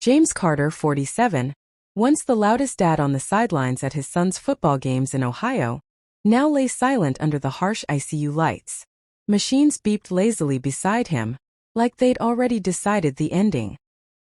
James Carter, 47, once the loudest dad on the sidelines at his son's football games in Ohio, now lay silent under the harsh ICU lights. Machines beeped lazily beside him, like they'd already decided the ending.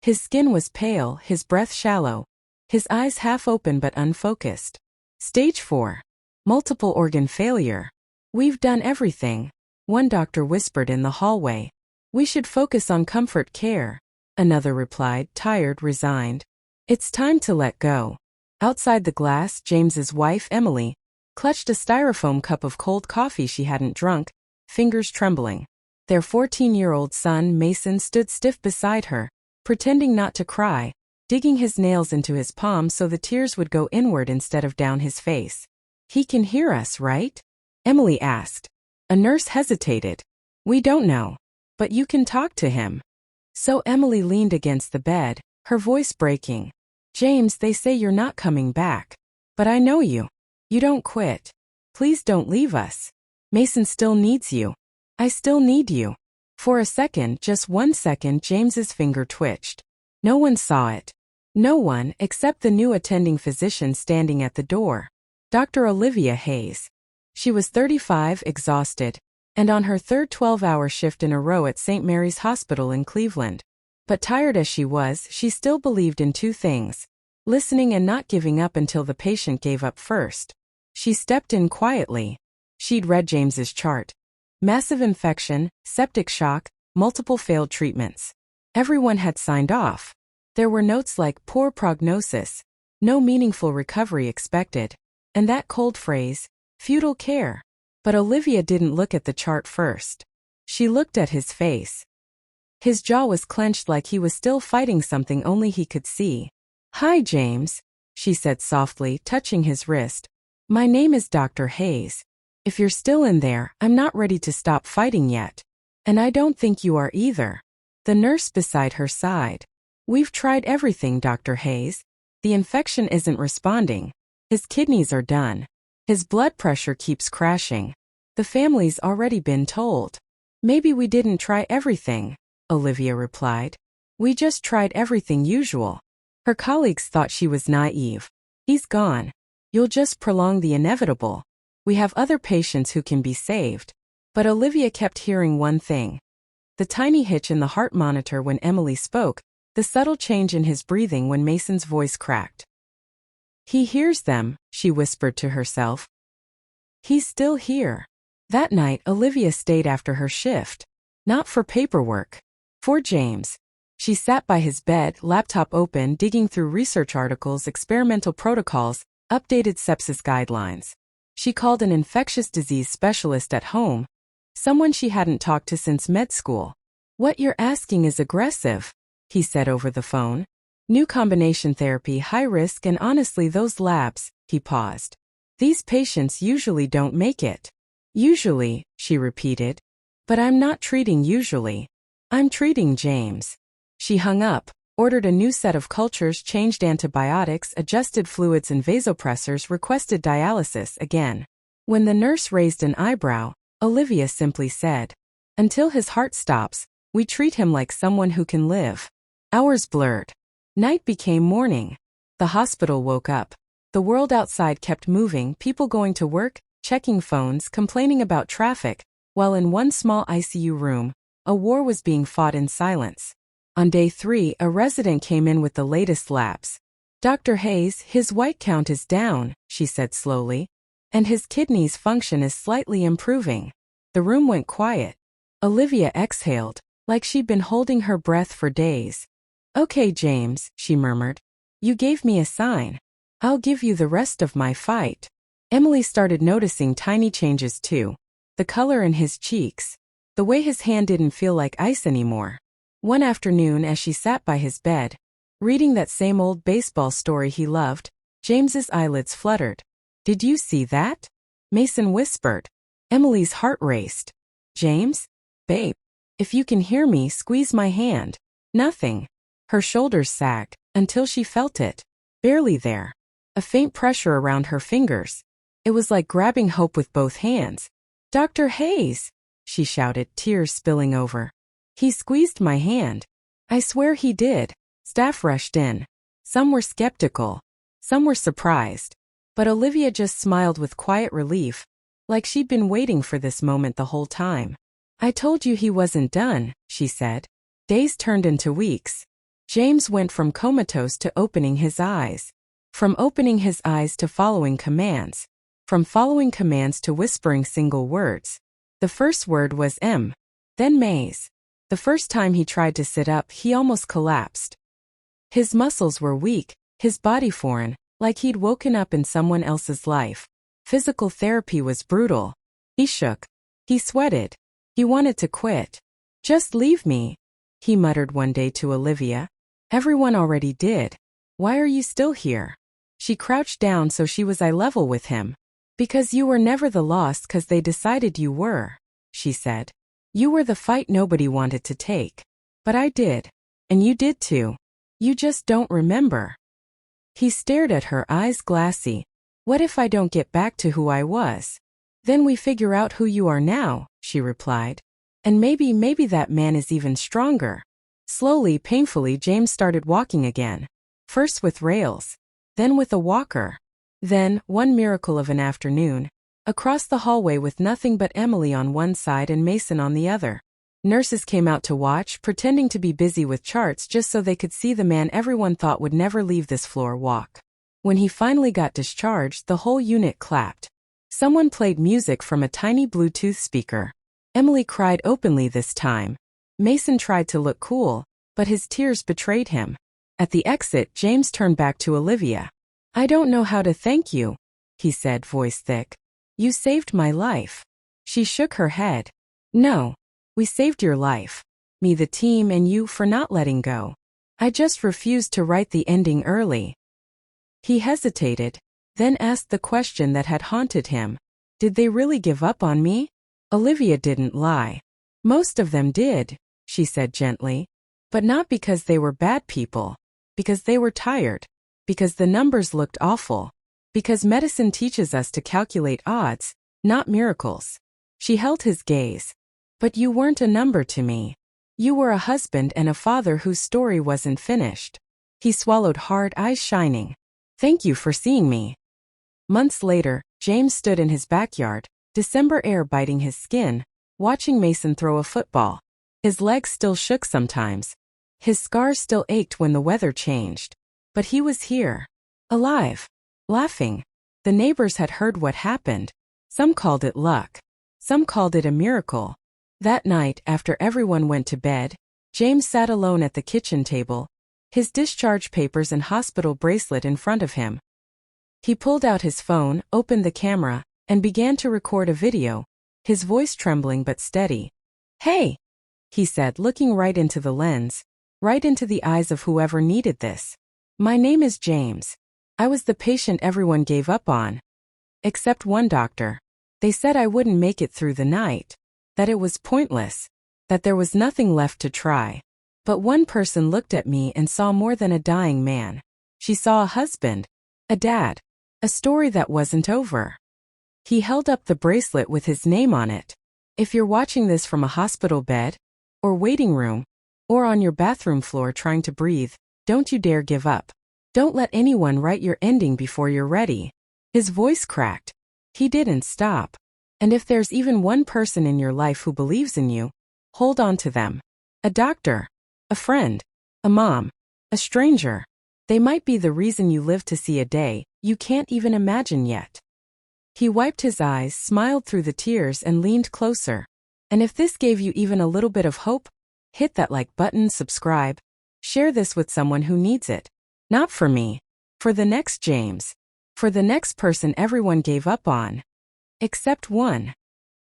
His skin was pale, his breath shallow, his eyes half open but unfocused. Stage 4. Multiple organ failure. We've done everything, one doctor whispered in the hallway. We should focus on comfort care, another replied, tired, resigned. It's time to let go. Outside the glass, James's wife, Emily, clutched a styrofoam cup of cold coffee she hadn't drunk, fingers trembling. Their 14-year-old son, Mason, stood stiff beside her, pretending not to cry, digging his nails into his palms so the tears would go inward instead of down his face. He can hear us, right? Emily asked. A nurse hesitated. We don't know. But you can talk to him. So Emily leaned against the bed, her voice breaking. James, they say you're not coming back. But I know you. You don't quit. Please don't leave us. Mason still needs you. I still need you. For a second, just 1 second, James's finger twitched. No one saw it. No one, except the new attending physician standing at the door. Dr. Olivia Hayes. She was 35, exhausted, and on her third 12-hour shift in a row at St. Mary's Hospital in Cleveland. But tired as she was, she still believed in two things: listening and not giving up until the patient gave up first. She stepped in quietly. She'd read James's chart. Massive infection, septic shock, multiple failed treatments. Everyone had signed off. There were notes like poor prognosis, no meaningful recovery expected, and that cold phrase, futile care. But Olivia didn't look at the chart first. She looked at his face. His jaw was clenched like he was still fighting something only he could see. Hi, James, she said softly, touching his wrist. My name is Dr. Hayes. If you're still in there, I'm not ready to stop fighting yet. And I don't think you are either. The nurse beside her sighed. We've tried everything, Dr. Hayes. The infection isn't responding. His kidneys are done. His blood pressure keeps crashing. The family's already been told. Maybe we didn't try everything, Olivia replied. We just tried everything usual. Her colleagues thought she was naive. He's gone. You'll just prolong the inevitable. We have other patients who can be saved. But Olivia kept hearing one thing. The tiny hitch in the heart monitor when Emily spoke, the subtle change in his breathing when Mason's voice cracked. He hears them, she whispered to herself. He's still here. That night, Olivia stayed after her shift. Not for paperwork. For James. She sat by his bed, laptop open, digging through research articles, experimental protocols, updated sepsis guidelines. She called an infectious disease specialist at home, someone she hadn't talked to since med school. What you're asking is aggressive, he said over the phone. New combination therapy, high risk, and honestly those labs, he paused. These patients usually don't make it. Usually, she repeated. But I'm not treating usually. I'm treating James. She hung up, ordered a new set of cultures, changed antibiotics, adjusted fluids and vasopressors, requested dialysis again. When the nurse raised an eyebrow, Olivia simply said, until his heart stops, we treat him like someone who can live. Hours blurred. Night became morning. The hospital woke up. The world outside kept moving, people going to work, checking phones, complaining about traffic, while in one small ICU room, a war was being fought in silence. On day 3, a resident came in with the latest labs. Dr. Hayes, his white count is down, she said slowly, and his kidneys function is slightly improving. The room went quiet. Olivia exhaled, like she'd been holding her breath for days. Okay, James, she murmured. You gave me a sign. I'll give you the rest of my fight. Emily started noticing tiny changes too. The color in his cheeks. The way his hand didn't feel like ice anymore. One afternoon as she sat by his bed, reading that same old baseball story he loved, James's eyelids fluttered. Did you see that? Mason whispered. Emily's heart raced. James? Babe. If you can hear me, squeeze my hand. Nothing. Her shoulders sagged, until she felt it. Barely there. A faint pressure around her fingers. It was like grabbing hope with both hands. Dr. Hayes! She shouted, tears spilling over. He squeezed my hand. I swear he did. Staff rushed in. Some were skeptical. Some were surprised. But Olivia just smiled with quiet relief, like she'd been waiting for this moment the whole time. I told you he wasn't done, she said. Days turned into weeks. James went from comatose to opening his eyes. From opening his eyes to following commands. From following commands to whispering single words. The first word was M. Then Maze. The first time he tried to sit up, he almost collapsed. His muscles were weak, his body foreign, like he'd woken up in someone else's life. Physical therapy was brutal. He shook. He sweated. He wanted to quit. Just leave me, he muttered one day to Olivia. Everyone already did. Why are you still here? She crouched down so she was eye level with him. Because you were never the lost 'cause they decided you were, she said. You were the fight nobody wanted to take. But I did. And you did too. You just don't remember. He stared at her, eyes glassy. What if I don't get back to who I was? Then we figure out who you are now, she replied. And maybe that man is even stronger. Slowly, painfully, James started walking again. First with rails. Then with a walker. Then, one miracle of an afternoon, across the hallway with nothing but Emily on one side and Mason on the other. Nurses came out to watch, pretending to be busy with charts just so they could see the man everyone thought would never leave this floor walk. When he finally got discharged, the whole unit clapped. Someone played music from a tiny Bluetooth speaker. Emily cried openly this time. Mason tried to look cool, but his tears betrayed him. At the exit, James turned back to Olivia. I don't know how to thank you, he said, voice thick. You saved my life. She shook her head. No. We saved your life. Me, the team, and you for not letting go. I just refused to write the ending early. He hesitated, then asked the question that had haunted him. Did they really give up on me? Olivia didn't lie. Most of them did, she said gently. But not because they were bad people. Because they were tired. Because the numbers looked awful. Because medicine teaches us to calculate odds, not miracles. She held his gaze. But you weren't a number to me. You were a husband and a father whose story wasn't finished. He swallowed hard, eyes shining. Thank you for seeing me. Months later, James stood in his backyard, December air biting his skin, watching Mason throw a football. His legs still shook sometimes. His scars still ached when the weather changed. But he was here. Alive. Laughing. The neighbors had heard what happened. Some called it luck. Some called it a miracle. That night, after everyone went to bed, James sat alone at the kitchen table, his discharge papers and hospital bracelet in front of him. He pulled out his phone, opened the camera, and began to record a video, his voice trembling but steady. Hey, he said, looking right into the lens, right into the eyes of whoever needed this. My name is James. I was the patient everyone gave up on. Except one doctor. They said I wouldn't make it through the night. That it was pointless, that there was nothing left to try. But one person looked at me and saw more than a dying man. She saw a husband, a dad, a story that wasn't over. He held up the bracelet with his name on it. If you're watching this from a hospital bed, or waiting room, or on your bathroom floor trying to breathe, don't you dare give up. Don't let anyone write your ending before you're ready. His voice cracked. He didn't stop. And if there's even one person in your life who believes in you, hold on to them. A doctor, a friend, a mom, a stranger. They might be the reason you live to see a day you can't even imagine yet. He wiped his eyes, smiled through the tears, and leaned closer. And if this gave you even a little bit of hope, hit that like button, subscribe, share this with someone who needs it. Not for me. For the next James. For the next person everyone gave up on. Except one.